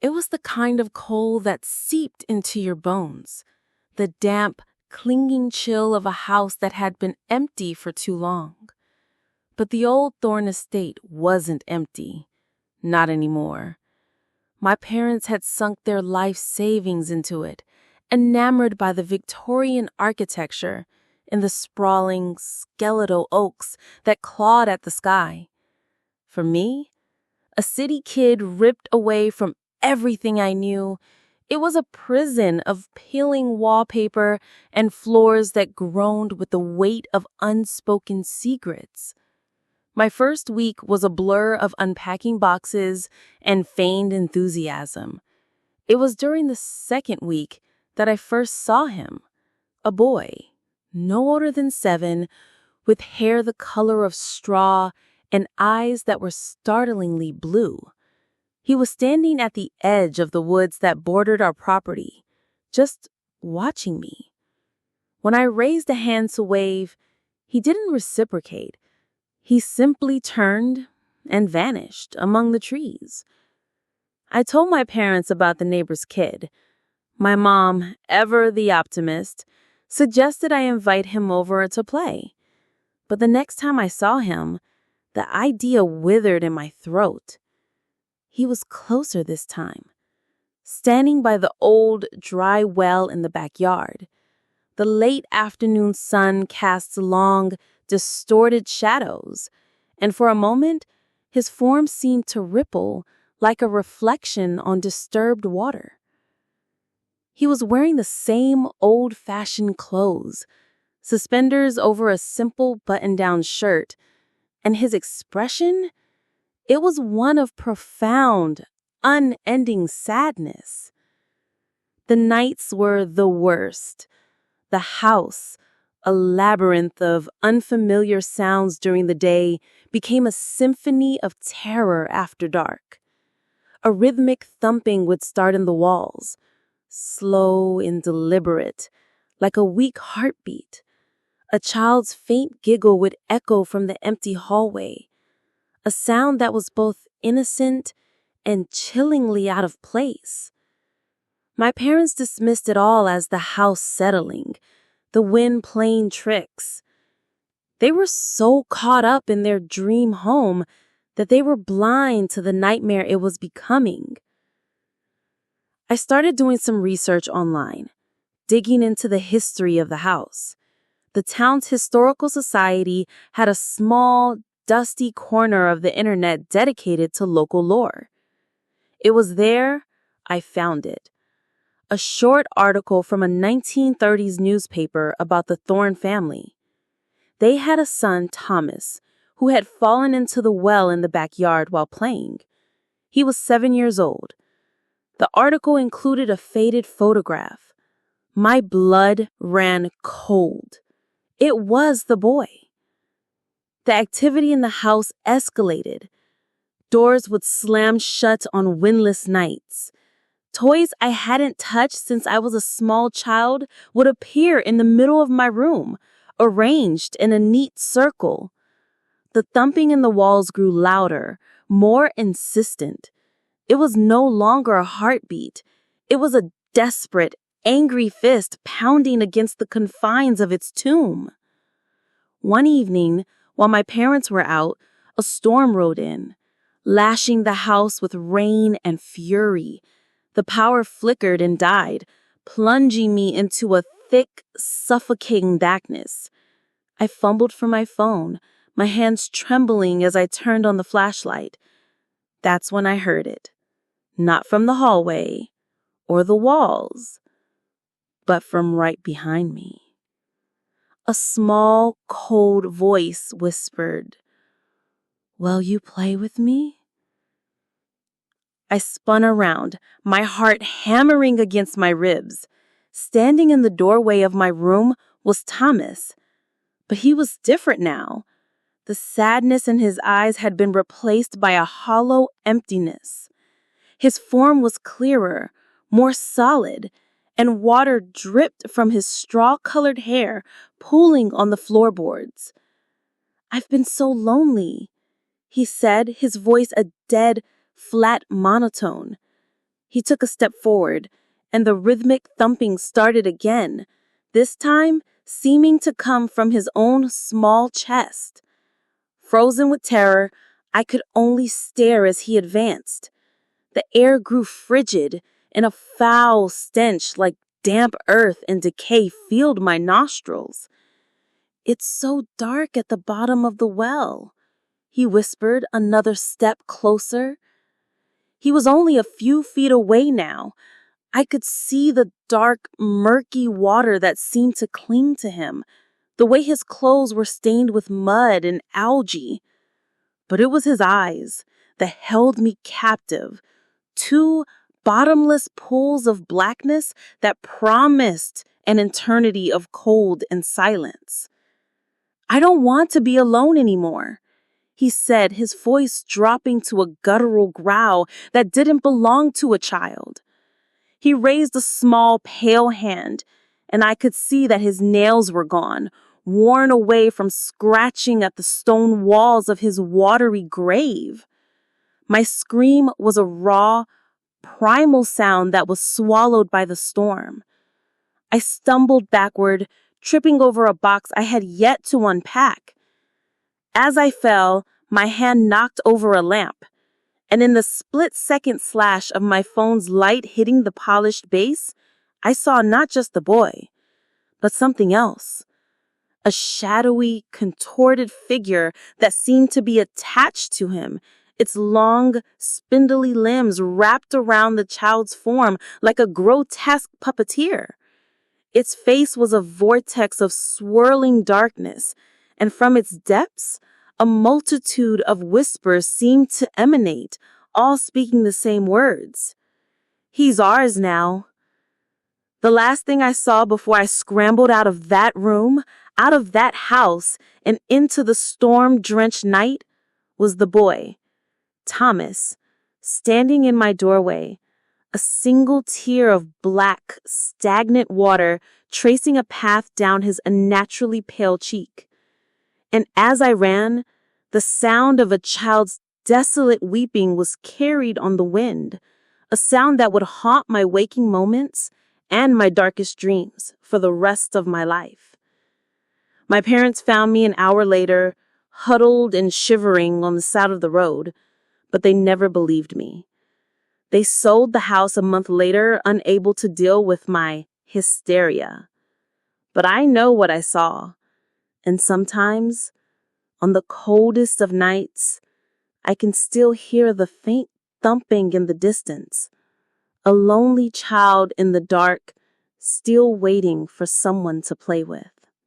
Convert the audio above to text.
It was the kind of cold that seeped into your bones, the damp, clinging chill of a house that had been empty for too long. But the old Thorne estate wasn't empty. Not anymore. My parents had sunk their life savings into it, enamored by the Victorian architecture and the sprawling, skeletal oaks that clawed at the sky. For me, a city kid ripped away from everything I knew, it was a prison of peeling wallpaper and floors that groaned with the weight of unspoken secrets. My first week was a blur of unpacking boxes and feigned enthusiasm. It was during the second week that I first saw him, a boy, no older than 7, with hair the color of straw and eyes that were startlingly blue. He was standing at the edge of the woods that bordered our property, just watching me. When I raised a hand to wave, he didn't reciprocate. He simply turned and vanished among the trees. I told my parents about the neighbor's kid. My mom, ever the optimist, suggested I invite him over to play. But the next time I saw him, the idea withered in my throat. He was closer this time, standing by the old, dry well in the backyard. The late afternoon sun cast long, distorted shadows, and for a moment, his form seemed to ripple like a reflection on disturbed water. He was wearing the same old-fashioned clothes, suspenders over a simple button-down shirt, and his expression, it was one of profound, unending sadness. The nights were the worst. The house, a labyrinth of unfamiliar sounds during the day, became a symphony of terror after dark. A rhythmic thumping would start in the walls, slow and deliberate, like a weak heartbeat. A child's faint giggle would echo from the empty hallway, a sound that was both innocent and chillingly out of place. My parents dismissed it all as the house settling, the wind playing tricks. They were so caught up in their dream home that they were blind to the nightmare it was becoming. I started doing some research online, digging into the history of the house. The town's historical society had a small, dusty corner of the internet dedicated to local lore. It was there I found it. A short article from a 1930s newspaper about the Thorne family. They had a son, Thomas, who had fallen into the well in the backyard while playing. He was 7 years old. The article included a faded photograph. My blood ran cold. It was the boy. The activity in the house escalated. Doors would slam shut on windless nights. Toys I hadn't touched since I was a small child would appear in the middle of my room, arranged in a neat circle. The thumping in the walls grew louder, more insistent. It was no longer a heartbeat. It was a desperate, angry fist pounding against the confines of its tomb. One evening, while my parents were out, a storm rode in, lashing the house with rain and fury. The power flickered and died, plunging me into a thick, suffocating darkness. I fumbled for my phone, my hands trembling as I turned on the flashlight. That's when I heard it. Not from the hallway or the walls, but from right behind me. A small, cold voice whispered, "Will you play with me?" I spun around, my heart hammering against my ribs. Standing in the doorway of my room was Thomas, but he was different now. The sadness in his eyes had been replaced by a hollow emptiness. His form was clearer, more solid, and water dripped from his straw-colored hair, pooling on the floorboards. "I've been so lonely," he said, his voice a dead, flat monotone. He took a step forward, and the rhythmic thumping started again, this time seeming to come from his own small chest. Frozen with terror, I could only stare as he advanced. The air grew frigid, and a foul stench like damp earth and decay filled my nostrils. "It's so dark at the bottom of the well," he whispered, another step closer. He was only a few feet away now. I could see the dark, murky water that seemed to cling to him, the way his clothes were stained with mud and algae. But it was his eyes that held me captive, two bottomless pools of blackness that promised an eternity of cold and silence. "I don't want to be alone anymore," he said, his voice dropping to a guttural growl that didn't belong to a child. He raised a small, pale hand, and I could see that his nails were gone, worn away from scratching at the stone walls of his watery grave. My scream was a raw, primal sound that was swallowed by the storm. I stumbled backward, tripping over a box I had yet to unpack. As I fell, my hand knocked over a lamp, and in the split-second slash of my phone's light hitting the polished base, I saw not just the boy, but something else. A shadowy, contorted figure that seemed to be attached to him, its long, spindly limbs wrapped around the child's form like a grotesque puppeteer. Its face was a vortex of swirling darkness, and from its depths, a multitude of whispers seemed to emanate, all speaking the same words. "He's ours now." The last thing I saw before I scrambled out of that room, out of that house, and into the storm-drenched night was the boy, Thomas, standing in my doorway, a single tear of black, stagnant water tracing a path down his unnaturally pale cheek. And as I ran, the sound of a child's desolate weeping was carried on the wind, a sound that would haunt my waking moments and my darkest dreams for the rest of my life. My parents found me an hour later, huddled and shivering on the side of the road, but they never believed me. They sold the house a month later, unable to deal with my hysteria. But I know what I saw, and sometimes, on the coldest of nights, I can still hear the faint thumping in the distance, a lonely child in the dark, still waiting for someone to play with.